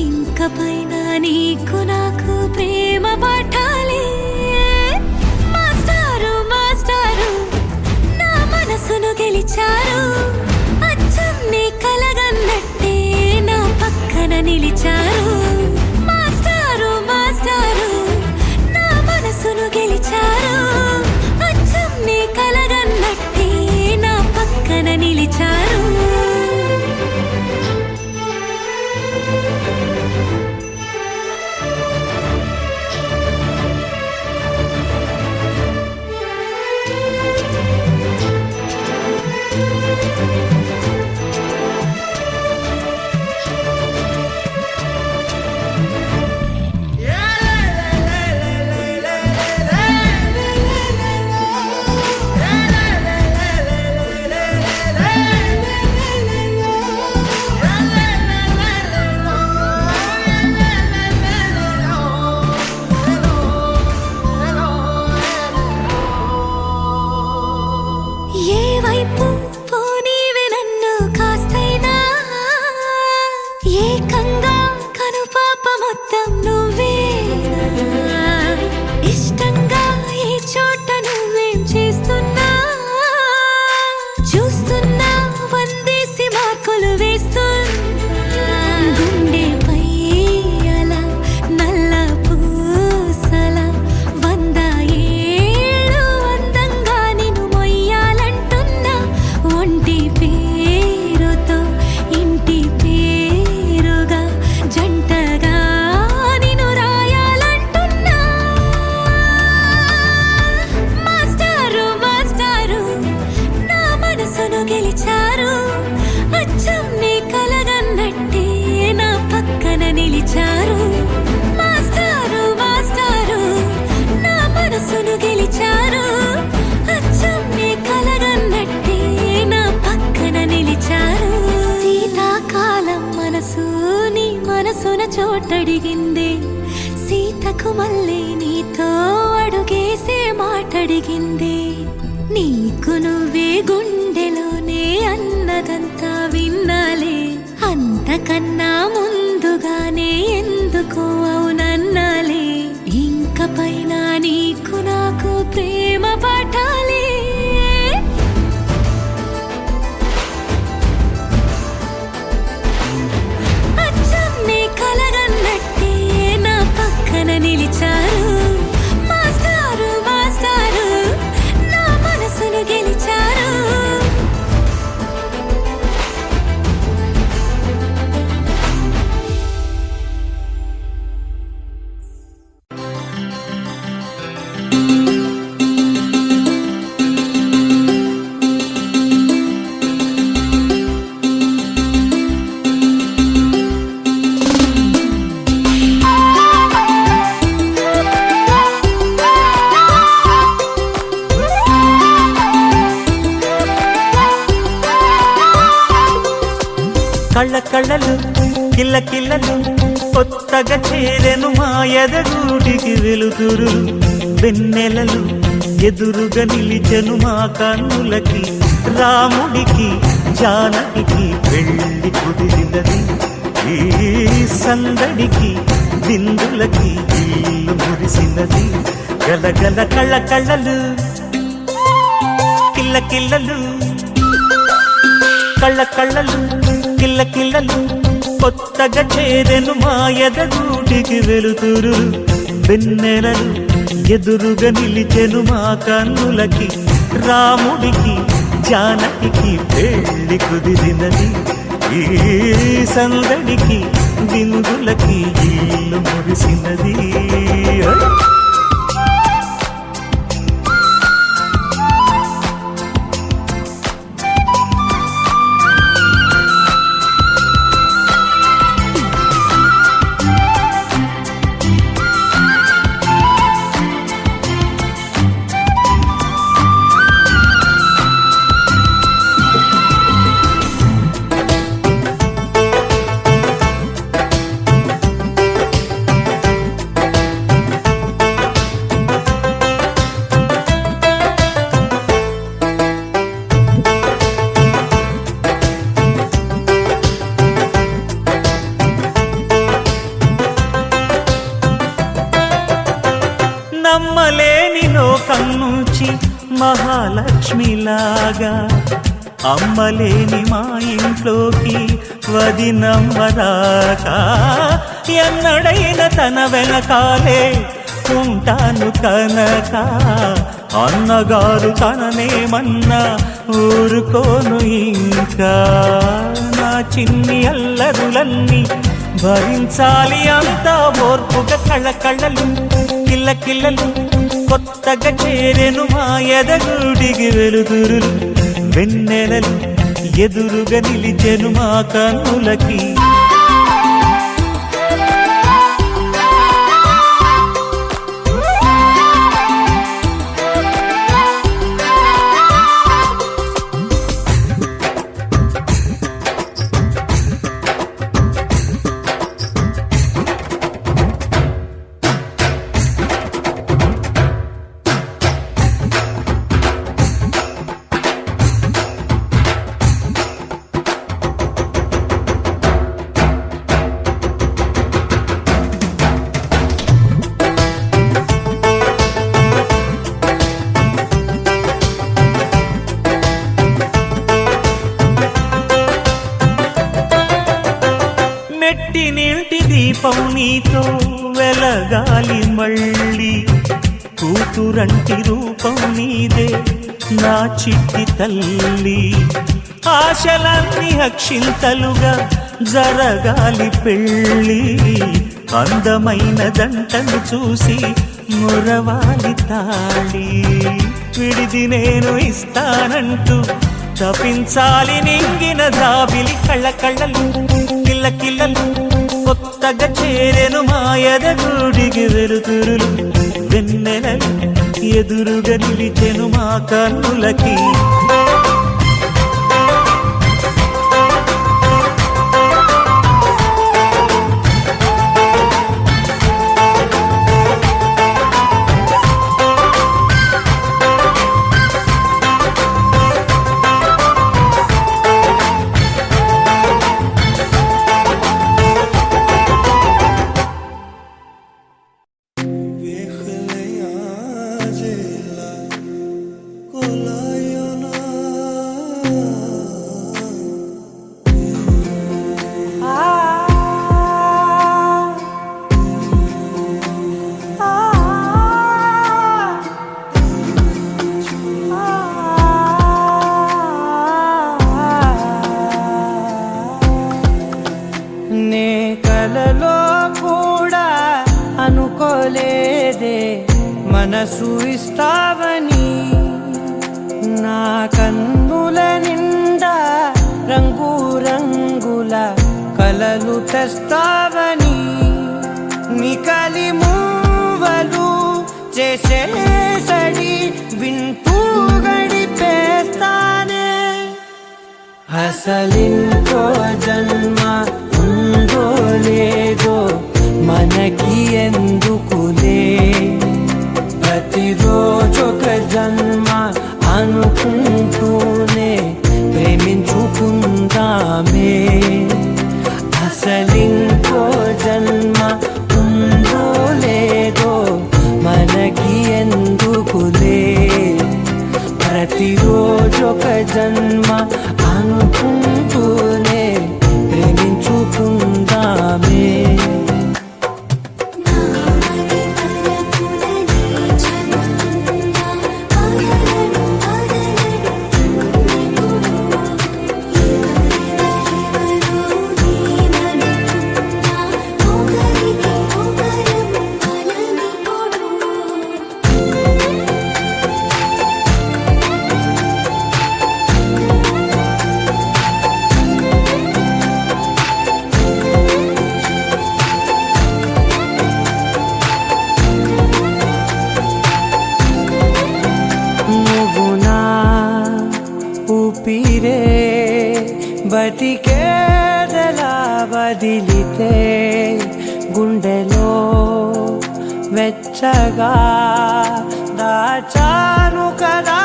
ఇంక పైన నీకు నాకు ప్రేమ పాఠాలే. మాస్టారు మాస్టారు నా మనసును గెలిచారు, అచ్చం నీ కలగన్నట్టే నా పక్కన నిలిచారు. మాస్టారు మాస్టారు నా మనసును గెలిచారు, అచ్చం నీ కలగన్నట్టే నా పక్కన నిలిచారు. కడిగిందే నీకు నువ్వే గుండెలోనే అన్నదంతా విన్నాలే అంతకన్నా ముందుగానే ఎందుకు అవునన్నాలే ఇంక పైన నీకు నాకు ప్రేమ పాఠాలే అచ్చం నీ కలగన్నట్టే నా పక్కన నిలిచారు మాస్టారు మాస్టారు నా మనసును గెలిచారు కళ్ళ కళ్ళలు కిల్ల కిల్లలు కొత్తగా చేరెను మా ఎదగూటికి వెలుతురు వెన్నెలలు ఎదురుగా నిలిచెను మా కన్నులకి రాముడికి జానకి పెళ్లి కుదిరినది ఈ సందడికి బిందులకి ఇల్లు మురిసినది గలగల కళ్ళ కళ్ళలు కిల్ల కిల్లలు కళ్ళ కళ్ళలు కిల్ల కిల్లలు కొత్తగా చేరెను మా ఎదగూటికి వెలుతురు వెన్నెలలు ఎదురుగా నిలిచెను మా కన్నులకి రాముడికి జానకి పెళ్లి కుదిరినది ఈ సందడికి బిందులకి ఇల్లు మురిసినది నమ్మలేని లోకం నుంచి మహాలక్ష్మిలాగా అమ్మలేని మా ఇంట్లోకి వదినమ్మరాక ఎన్నడైన తన వెనకాలే ఉంటాను కనక అన్నగారు తననేమన్నా ఊరుకోను ఇంకా నా చిన్ని అల్లరులన్నీ భరించాలి అంతా ఓర్పుగా కళ్ళ కళ్ళలు కిల్ల కిల్లలు కొత్తగా చేరెను మా ఎదగూడికి వెలుతురు వెన్నెలలు ఎదురుగా నిలిచెను మా కన్నులకి మెట్టినింటి దీపం నీతో వెలగాలి మళ్ళీ కూతురంటి రూపం నీదే నా చిట్టి తల్లి ఆశలన్నీ అక్షింతలుగా జరగాలి పెళ్ళి అందమైన దంటను చూసి మురవాలి తాళి విడిది నేను ఇస్తానంటూ తపించాలి నింగిన దాబిలి కళ్ళ కళ్ళలు కిల్ల కిల్లలు కొత్తగా చేరెను మా ఎదగూడికి వెలుతురులు వెన్నెలలు ఎదురుగా నిలిచెను మా కన్నులకి మనసు ఇస్తావని నా కన్నుల నిండా రంగు రంగుల కలలు తెస్తావని నికలి మూవలు చేసేసడి వింటూ గడిపేస్తానే అసలింకో జన్మ ఉందో లేదో మనకి ఎందుకులే ప్రతిరోజొక జన్మ అనుకుంటూనే ప్రేమించుకుందామే అసలింకో జన్మ ఉందో లేదో మనకి ఎందుకులే ప్రతిరోజొక జన్మ అనుకుంటూనే ప్రేమించుకుందామే బతికేదలా వదిలితే గుండెలో వెచ్చగా దాచాను కదా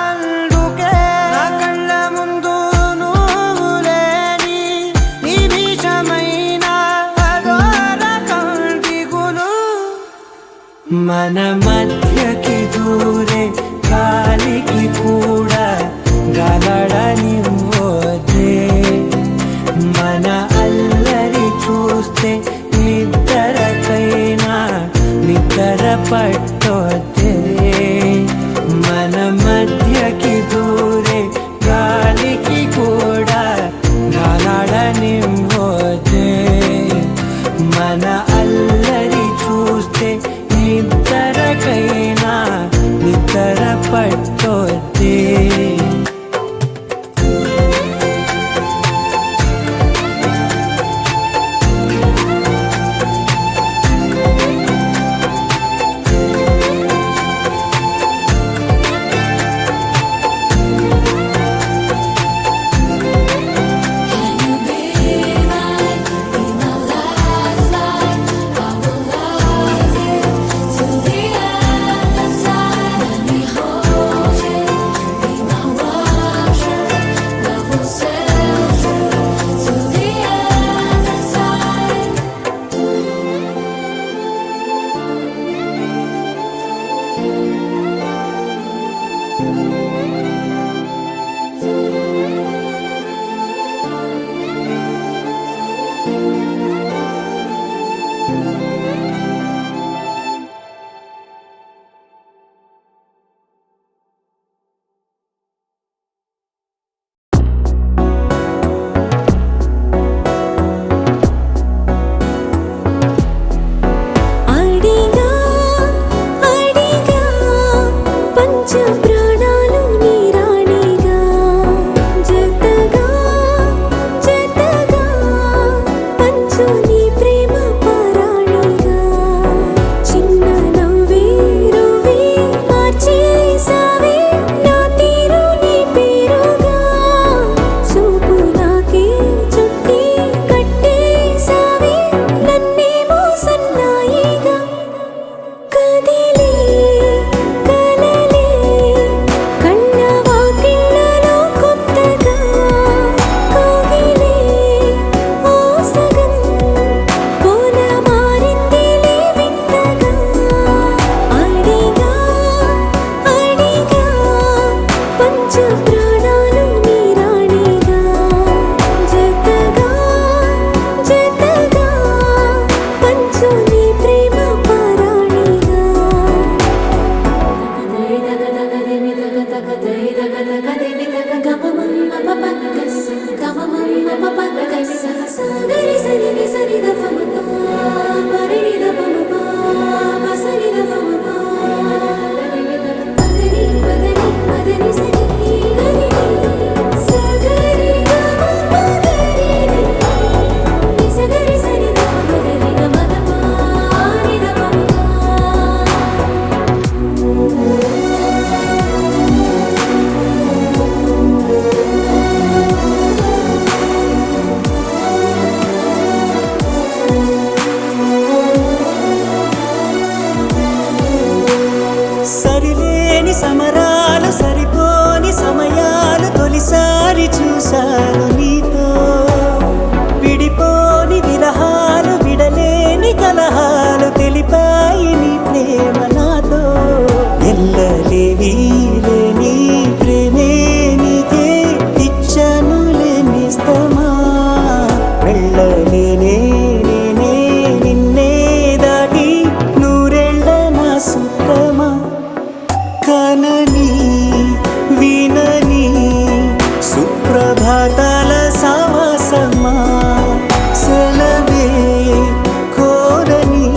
అందుకే నా కళ్ళ ముందు నువ్వు లేని నిమిషమైన అదోరకం దిగులు మన మధ్యకి దూరే గాలికి కూడా గలడనివ్వదే మన అల్లరి చూస్తే నిద్రకైనా నిద్ర పట్టొద్దే మన మధ్యకి దూరే గాలికి కూడా గలడనివ్వదే మన అల్లరి చూస్తే నిద్రకైనా నిద్ర పట్టొద్దే కదిలే కలలే కనని వినని సుప్రభాతాల సమాసమా సెలవే కోరని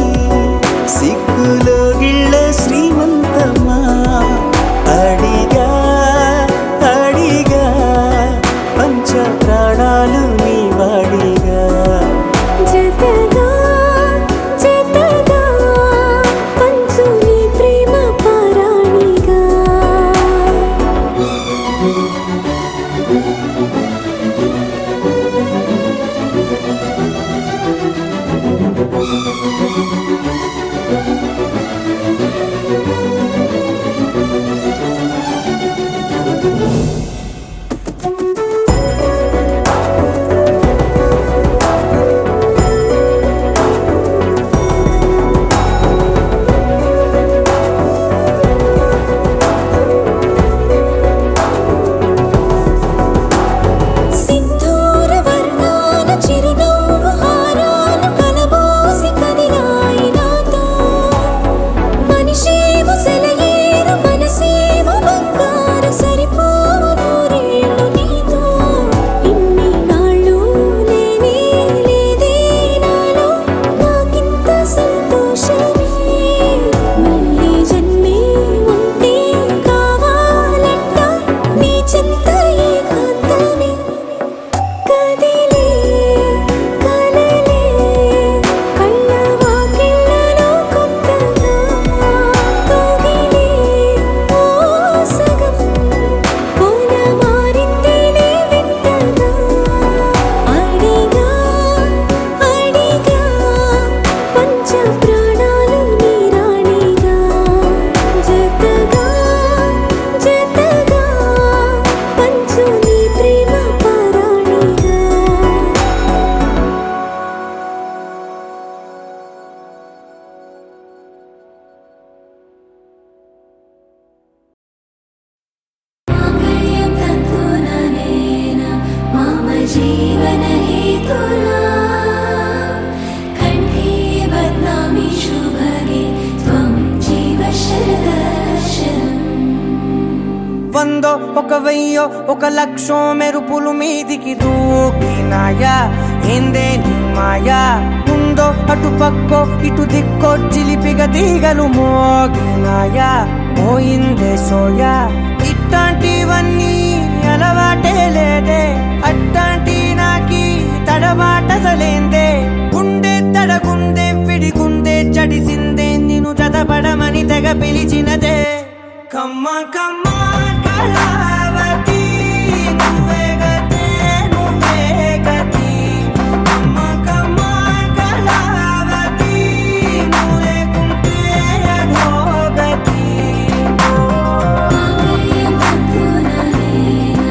సిక్కులో గిళ్ళ శ్రీమంతమా అడిగా అడిగా పంచ ప్రాణాలు నీ వాడిగా జతగా జతగా పంచు నీ ప్రేమ పారాణిగా సింధూర వర్ణాల చిరునవ్వు హారాలు కలబోసి కదిలాయి నాతో మనిషేమో సెలయేరు మనసేమో బంగారు సరిపోవు నూరేళ్ళు నీతో ఇన్ని నాళ్ళు లేనే లేదే నాలో నాకింత సంతోషమే మళ్ళీ జన్మే ఉంటే కావాలంట నీ చింత ఏకాంతమే కదిలే కలలే కళ్ళ వాకిళ్ళలో కొత్తగా కదిలే ఓ సగం కోన మారిందిలే వింతగా అడిగా అడిగా పంచ ప్రాణాలు నీ రాణిగా జతగా జతగా పంచు నీ ప్రేమ పారాణిగా मांगल्यं तन्तुननेन मम जीवनहेतुना कण्ठे बध्नामि शुभगे त्वं जीव शरदर्शनम् వందో ఒక వెయ్యో ఒక లక్షో మెరుపులు మీదికి దూకినాయా ఏందే నీ మాయా ఉందో అటు పక్కో ఇటు దిక్కో చిలిపిగ తీగలు మోగినాయా పోయిందే సోయా ఇట్లాంటివన్నీ అలవాటే లేదే అట్లాంటి నాకి తడబాటసలేందే గుండె తడగుందే విడిగుందే చడిసిందే నిన్ను చదపడమని తెగ పిలిచినదే కమ్మ కమ్మ కళావతి నువ్వే గతే నువ్వే గతి కమ్మ కమ్మ కళావతి నువ్వు లేకుంటే అధోగతి मांगल्यं तन्तुननेन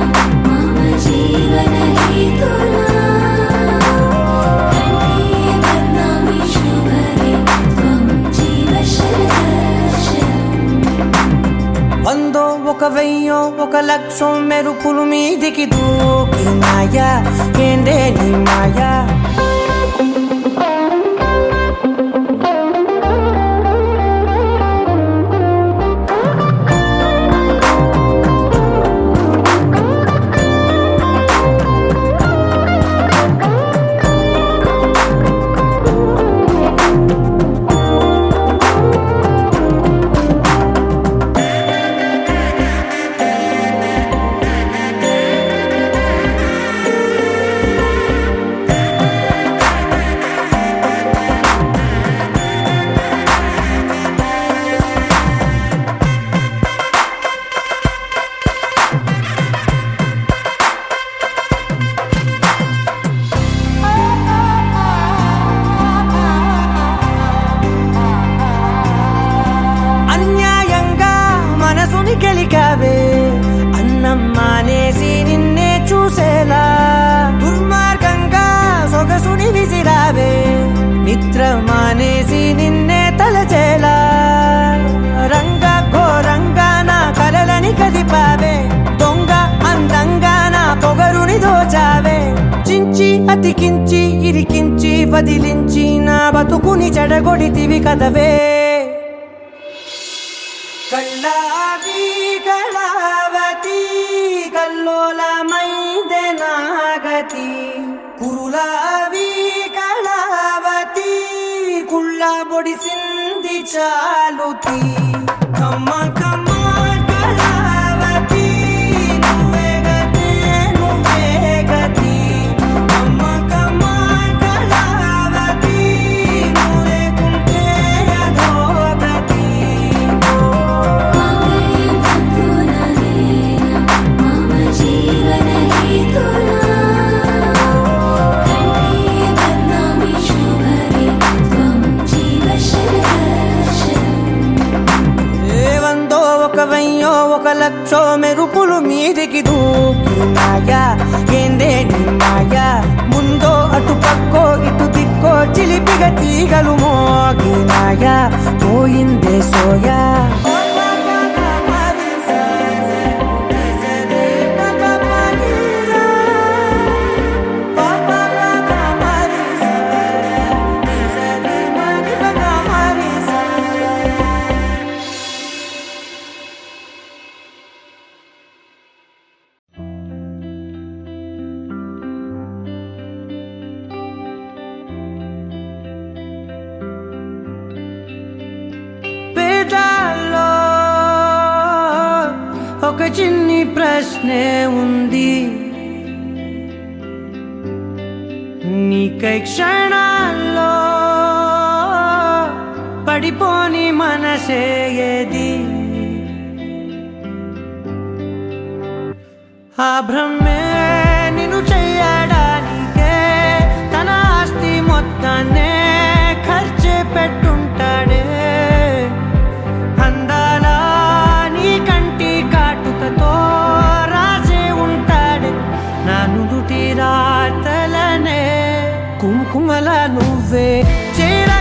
मम जीवनहेतुना कण्ठे बध्नामि शुभगे त्वं जीव शरदर्शनम् వందో ఒక వెయ్యో ఒక లక్షో మెరుపులు మీదికి దూకినాయా ఏందే నీ మాయా అన్యాయంగా మనసుని గెలికావే అన్నం మానేసి నిన్నే చూసేలా దుర్మార్గంగా సొగసుని విసిరావే నిద్ర మానేసి నిన్నే తలచేలా రంగ ఘోరంగా నా కలలని కదిపావే దొంగ అందంగా నా పొగరుని దోచావే చించి అతికించి ఇరికించి వదిలించి నా బతుకుని చెడగొడితివి కదవే కళ్ళావి కళావతి కురులావి కళావతి కుళ్ళ బొడిసింది చాలుతి కమ్మ కమ్మ కళావతి నువ్వే గతి నువ్వే గతి కమ్మ కమ్మ కళావతి నువ్వే కుంటే అధోగతి మమ జీవన హేతునా కంఠే బద్నామి శుభరే త్వం జీవ శరదర్శనం. ఏవందో ఒక వెయ్యో ఒక లక్షో మెరుపులు మీదికి దూకినాయా ఏందే నిన్నాయా ముందో అటు పక్కో ఇటు దిక్కో చిలిపిగ తీగలు మోగినాయా పోయిందే సోయా పేదాల్లో ఒక చిన్ని ప్రశ్నే ఉంది నీకై క్షణాల్లో పడిపోని మనసే ఏది ఆ బ్రహ్మే నిన్ను చెయ్యడానికే తన ఆస్తి మొత్తాన్నే ఖర్చు పెట్టుంటాడే అందాల నీ కంటి కాటుకతో రాసే ఉంటాడే నా నుదుటి రాతలనే కుంకుమల నువ్వే చేరా